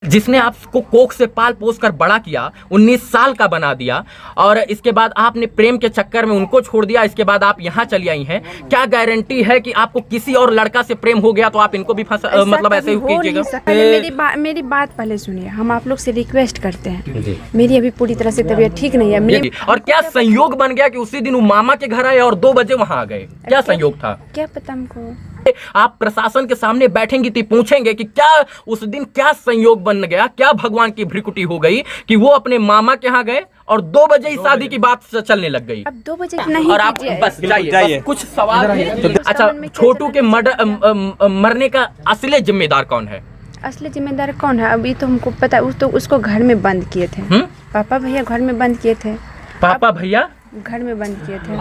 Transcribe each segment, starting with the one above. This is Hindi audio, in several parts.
जिसने आपको कोख से पाल पोस कर बड़ा किया, 19 साल का बना दिया, और इसके बाद आपने प्रेम के चक्कर में उनको छोड़ दिया। इसके बाद आप यहाँ चली आई हैं। क्या गारंटी है कि आपको किसी और लड़का से प्रेम हो गया तो आप इनको भी मतलब ऐसे ही कीजिएगा? मेरी बात पहले सुनिए, हम आप लोग से रिक्वेस्ट करते हैं, मेरी अभी पूरी तरह से तबीयत ठीक नहीं है। और क्या संयोग बन गया कि उसी दिन वो मामा के घर आए और 2 बजे वहां आ गए? क्या संयोग था? क्या पता हमको। आप प्रशासन के सामने बैठेंगी तो पूछेंगे कि क्या उस दिन क्या संयोग बन गया, क्या भगवान की भ्रिकुटी हो गई कि वो अपने मामा के यहाँ गए और 2 बजे ही शादी की बात चलने लग गई। अब 2 बजे नहीं, और आप बस जाइए। कुछ सवाल है। अच्छा, छोटू के मरने का असली जिम्मेदार कौन है? असली जिम्मेदार कौन है अभी तो हमको पता। तो उसको घर में बंद किए थे। पापा भैया घर में बंद किए थे। पापा भैया घर में बंद किए थे।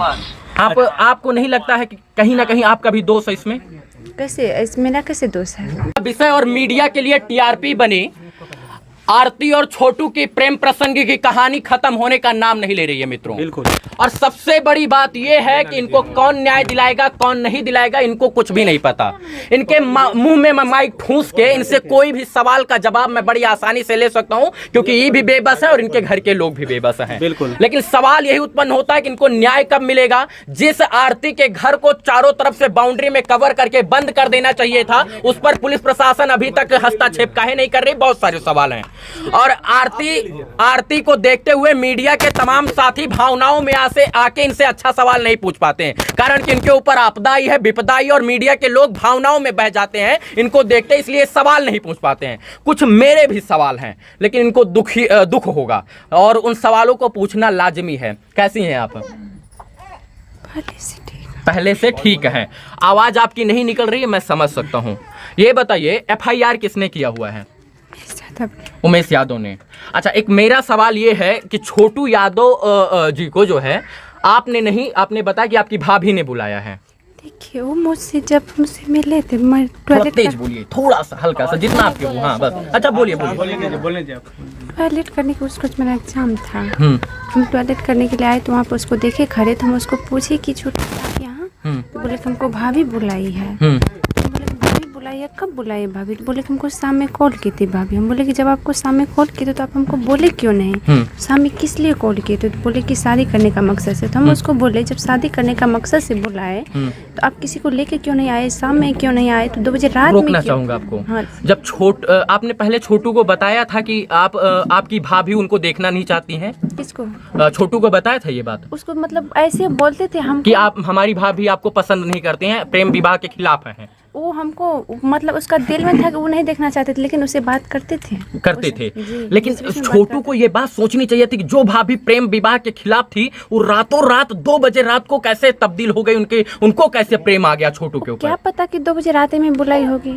आपको नहीं लगता है कि कहीं ना कहीं आपका भी दोष है इसमें? कैसे मेरा कैसे दोष है? विषय और मीडिया के लिए टीआरपी बनी आरती और छोटू की प्रेम प्रसंग की कहानी खत्म होने का नाम नहीं ले रही है मित्रों। बिल्कुल। और सबसे बड़ी बात यह है कि इनको कौन न्याय दिलाएगा कौन नहीं दिलाएगा इनको कुछ भी नहीं पता। इनके मुंह में माइक ठूंस के इनसे कोई भी सवाल का जवाब मैं बड़ी आसानी से ले सकता हूं, क्योंकि ये भी बेबस है और इनके घर के लोग भी बेबस हैं। बिल्कुल। लेकिन सवाल यही उत्पन्न होता है कि इनको न्याय कब मिलेगा? जिस आरती के घर को चारों तरफ से बाउंड्री में कवर करके बंद कर देना चाहिए था, उस पर पुलिस प्रशासन अभी तक हस्तक्षेप काहे नहीं कर रही? बहुत सारे सवाल हैं। और आरती को देखते हुए मीडिया के तमाम साथी भावनाओं में आके इनसे अच्छा सवाल नहीं पूछ पाते हैं, कारण कि इनके ऊपर आपदाई है, विपदाई, और मीडिया के लोग भावनाओं में बह जाते हैं इनको देखते, इसलिए सवाल नहीं पूछ पाते हैं। कुछ मेरे भी सवाल हैं, लेकिन इनको दुख होगा और उन सवालों को पूछना लाजमी है। कैसी हैं आप? पहले से ठीक है। आवाज आपकी नहीं निकल रही है, मैं समझ सकता हूँ। ये बताइए, FIR किसने किया हुआ है? उमेश यादव ने। अच्छा, एक मेरा सवाल ये है कि छोटू यादव जी को जो है आपने नहीं, आपने बताया कि आपकी भाभी ने बुलाया है। देखिए, वो मुझसे जब मुझसे मिले थे, मैं टॉयलेट तेज बोलिए, थोड़ा सा हल्का सा, जितना आपके हो। हाँ बस। अच्छा बोलिए। टॉयलेट करने के उसको मेरा एग्जाम था। हम टॉयलेट करने के लिए आए तो वहाँ पर उसको देखे खड़े थे। हम उसको पूछे कि छोटू यहाँ, तो बोले कि हमको भाभी बुलाई है। बुलाइए, कब बुलाइए भाभी? तो बोले कि हमको शाम में कॉल की थी भाभी। हम बोले कि जब आपको शाम में कॉल की थी तो आप हमको बोले क्यों नहीं? शाम में किस लिए कॉल किए थे? तो बोले कि शादी करने का मकसद से। तो हम उसको बोले जब शादी करने का मकसद से बुलाए तो आप किसी को लेके क्यों नहीं आए? शाम में क्यों नहीं आए? तो 2 बजे रात में। रोकना चाहूंगा आपको। हाँ। जब आपने पहले छोटू को बताया था कि आपकी भाभी उनको देखना नहीं चाहती हैं? किसको? छोटू को बताया था ये बात? उसको मतलब ऐसे बोलते थे हम कि आप, हमारी भाभी आपको पसंद नहीं करते हैं, प्रेम विवाह के खिलाफ हैं। वो हमको मतलब उसका दिल में था कि वो नहीं देखना चाहते थे, लेकिन उससे बात करते थे। लेकिन छोटू को ये बात सोचनी चाहिए थी कि जो भाभी प्रेम विवाह के खिलाफ थी वो रातों रात 2 बजे रात को कैसे तब्दील हो गई, उनको कैसे प्रेम आ गया छोटू के ऊपर? क्या पता कि 2 बजे रात में बुलाई होगी।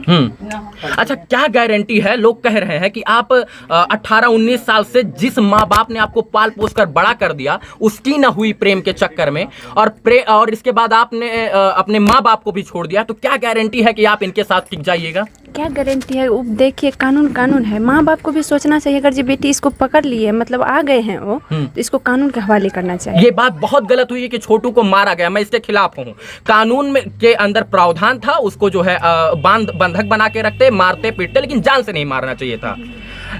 अच्छा, क्या गारंटी है? लोग कह रहे हैं कि आप 18-19 साल से जिस माँ बाप ने आपको पाल पोस कर बड़ा कर दिया उसकी न हुई प्रेम के चक्कर में, और इसके बाद आपने अपने माँ बाप को भी छोड़ दिया, तो क्या गारंटी है कि आप इनके साथ टिक जाइएगा? क्या गारंटी है? देखिए, कानून है। माँ बाप को भी सोचना चाहिए। अगर जो बेटी इसको पकड़ ली है, मतलब आ गए हैं वो, तो इसको कानून के हवाले करना चाहिए। ये बात बहुत गलत हुई है कि छोटू को मारा गया, मैं इसके खिलाफ हूँ। कानून में के अंदर प्रावधान था, उसको जो है बंधक बना के रखते, मारते पीटते, लेकिन जान से नहीं मारना चाहिए था।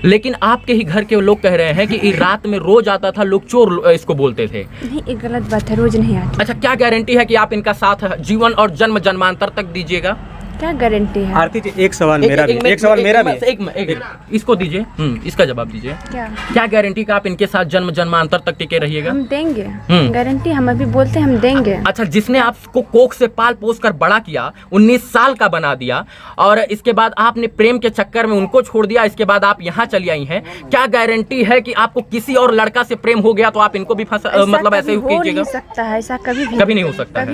लेकिन आपके ही घर के लोग कह रहे हैं कि रात में रोज आता था, लोग चोर इसको बोलते थे। नहीं, ये गलत बात है, रोज नहीं आता। अच्छा, क्या गारंटी है कि आप इनका साथ जीवन और जन्म जन्मांतर तक दीजिएगा? क्या गारंटी है? आरती जी, एक सवाल मेरा भी इसको दीजिए, इसका जवाब दीजिए। क्या गारंटी का आप इनके साथ जन्म जन्मांतर तक टिके रहिएगा? हम देंगे गारंटी, हम अभी बोलते हैं हम देंगे। अच्छा, जिसने आपको कोख से पाल पोस कर बड़ा किया, 19 साल का बना दिया, और इसके बाद आपने प्रेम के चक्कर में उनको छोड़ दिया, इसके बाद आप यहाँ चली आई हैं। क्या गारंटी है कि आपको किसी और लड़का से प्रेम हो गया तो आप इनको भी मतलब ऐसे ही कीजिएगा? सकता है ऐसा, कभी नहीं हो सकता।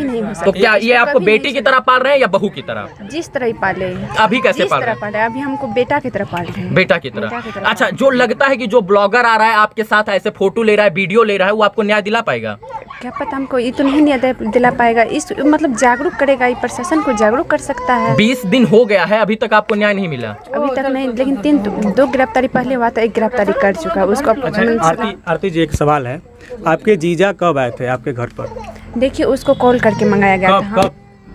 तो क्या ये आपको बेटी की तरह पाल रहे हैं या बहू की तरह? जिस तरह ही पाले। अभी कैसे पाल रहे हैं? अभी हमको बेटा की तरह पाल रहे हैं। बेटा की तरह। अच्छा, जो लगता है कि जो ब्लॉगर आ रहा है आपके साथ ऐसे फोटो ले रहा है, वीडियो ले रहा है, वो आपको न्याय दिला पाएगा? क्या पता, हमको ये तो नहीं न्याय दिला पाएगा। इस मतलब जागरूक करेगा, ये प्रशासन को जागरूक कर सकता है। 20 दिन हो गया है, अभी तक आपको न्याय नहीं मिला? अभी तक नहीं, लेकिन 2 गिरफ्तारी पहले हुआ था, 1 गिरफ्तारी कर चुका है उसको। आरती जी, एक सवाल है, आपके जीजा कब आए थे आपके घर पर? देखिए, उसको कॉल करके मंगाया गया था।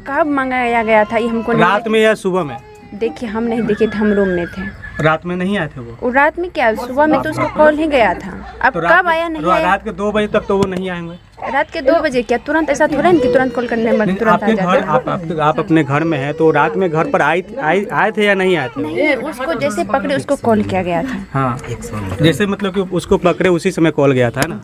कब मंगाया गया था ये हमको रात में या सुबह में? देखिए, हम नहीं देखे थे, हम रूम में थे। रात में नहीं आए थे वो? रात में क्या, सुबह में तो उसको कॉल ही गया था। अब कब आया नहीं आया? रात के 2 बजे तक तो वो नहीं आएंगे। रात के 2 बजे क्या तुरंत ऐसा थोड़ा है कि तुरंत कॉल करने में तुरंत आ आपके घर जाता? आप अपने घर में हैं तो रात में घर पर आए थे या नहीं आए थे? नहीं, उसको जैसे पकड़े उसको कॉल किया गया था। हाँ, जैसे मतलब कि उसको पकड़े उसी समय कॉल गया था ना।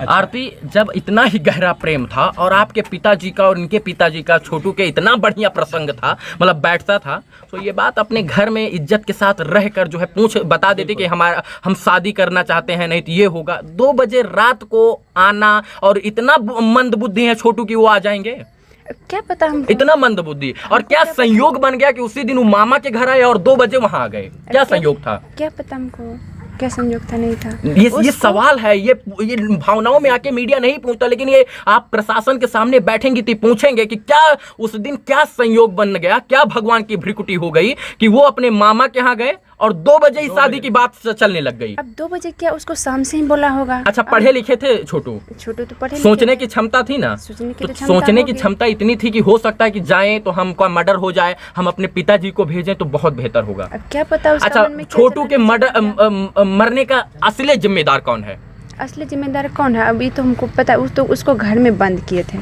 आरती, जब इतना ही गहरा प्रेम था और आपके पिताजी का और इनके पिताजी का छोटू के इतना बढ़िया प्रसंग था, मतलब बैठता था, तो ये बात अपने घर में इज्जत के साथ रहकर जो है बता देते कि हम शादी करना चाहते हैं, नहीं तो ये होगा। 2 बजे रात को आना, और इतना मंद बुद्धि है छोटू की वो आ जाएंगे? क्या पता हम इतना मंद बुद्धि, और क्या संयोग बन गया कि उसी दिन वो मामा के घर आए और 2 बजे वहां आ गए? क्या संयोग था? क्या पता हमको क्या संयोग था, नहीं था। ये सवाल है, ये भावनाओं में आके मीडिया नहीं पूछता, लेकिन ये आप प्रशासन के सामने बैठेंगे तो पूछेंगे कि क्या उस दिन क्या संयोग बन गया, क्या भगवान की भ्रिकुटी हो गई कि वो अपने मामा के यहाँ गए और 2 बजे ही शादी की बात चलने लग गई। अब 2 बजे क्या उसको शाम से ही बोला होगा? अच्छा, पढ़े लिखे थे छोटू तो पढ़े सोचने की क्षमता थी ना, तो सोचने की क्षमता इतनी थी कि हो सकता है कि जाएं तो हमका मर्डर हो जाए, हम अपने पिताजी को भेजें तो बहुत बेहतर होगा। अब क्या पता उसका अच्छा, मन में क्या छोटू के चला मरने का असली जिम्मेदार कौन है? असली जिम्मेदार कौन है अभी तो हमको पता है। तो उसको घर में बंद किए थे।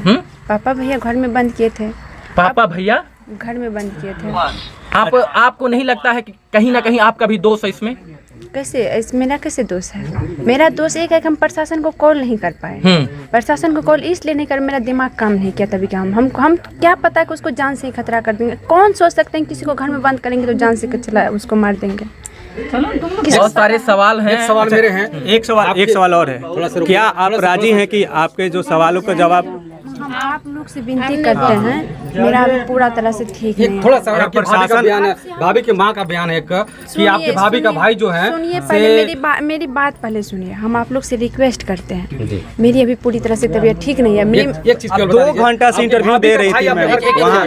पापा भैया घर में बंद किए थे। पापा भैया घर में बंद किए थे। आपको नहीं लगता है कि कहीं ना कहीं आपका भी दोष है इसमें? कैसे मेरा कैसे दोष है? मेरा दोष एक है कि हम प्रशासन को कॉल नहीं कर पाए। प्रशासन को कॉल इसलिए नहीं कर, मेरा दिमाग काम नहीं किया तभी। क्या हम क्या पता कि उसको जान से ही खतरा कर देंगे? कौन सोच सकते हैं किसी को घर में बंद करेंगे तो जान से चला उसको मार देंगे? बहुत सारे सवाल हैं। एक सवाल मेरे हैं, एक सवाल और है, क्या आप राजी हैं कि आपके जो सवालों का जवाब हम आप लोग से विनती करते हैं, मेरा अभी पूरा तरह से ठीक नहीं है। थोड़ा सा आपके भाभी का बयान है, भाभी की माँ का बयान है एक कि आपके भाभी का भाई जो है। सुनिए पहले मेरी बात पहले सुनिए। हम आप लोग से रिक्वेस्ट करते हैं, मेरी अभी पूरी तरह से तबीयत ठीक नहीं है। एक चीज 2 घंटा से इंटरव्यू दे रही थी मैं वहाँ।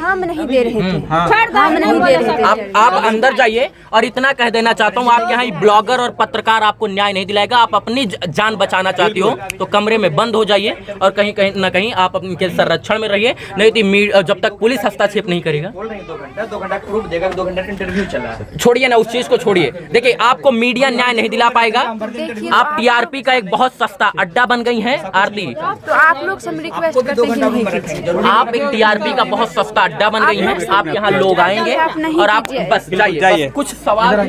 हम नहीं दे रहे थे, हम नहीं दे रहे थे। आप अंदर जाइए, और इतना कह देना चाहता हूँ, आपके यहाँ ब्लॉगर और पत्रकार आपको न्याय नहीं दिलाएगा। आप अपनी जान बचाना चाहती हो तो कमरे में बंद हो जाइए और कहीं ना कहीं आप उनके संरक्षण में रहिए, नहीं तो जब तक पुलिस हस्तक्षेप नहीं करेगा। 2 घंटा प्रूफ देगा, 2 घंटा इंटरव्यू चला है। छोड़िए ना उस चीज को, छोड़िए। देखिए, आपको मीडिया न्याय नहीं दिला पाएगा। आप टीआरपी का एक बहुत सस्ता अड्डा बन गई हैं आरती। तो आप लोग से हम रिक्वेस्ट करते हैं कि नहीं कीजिए। आप एक टीआरपी का बहुत सस्ता अड्डा बन गई हैं। आप यहाँ लोग आएंगे और आप बस जाइए। कुछ सवाल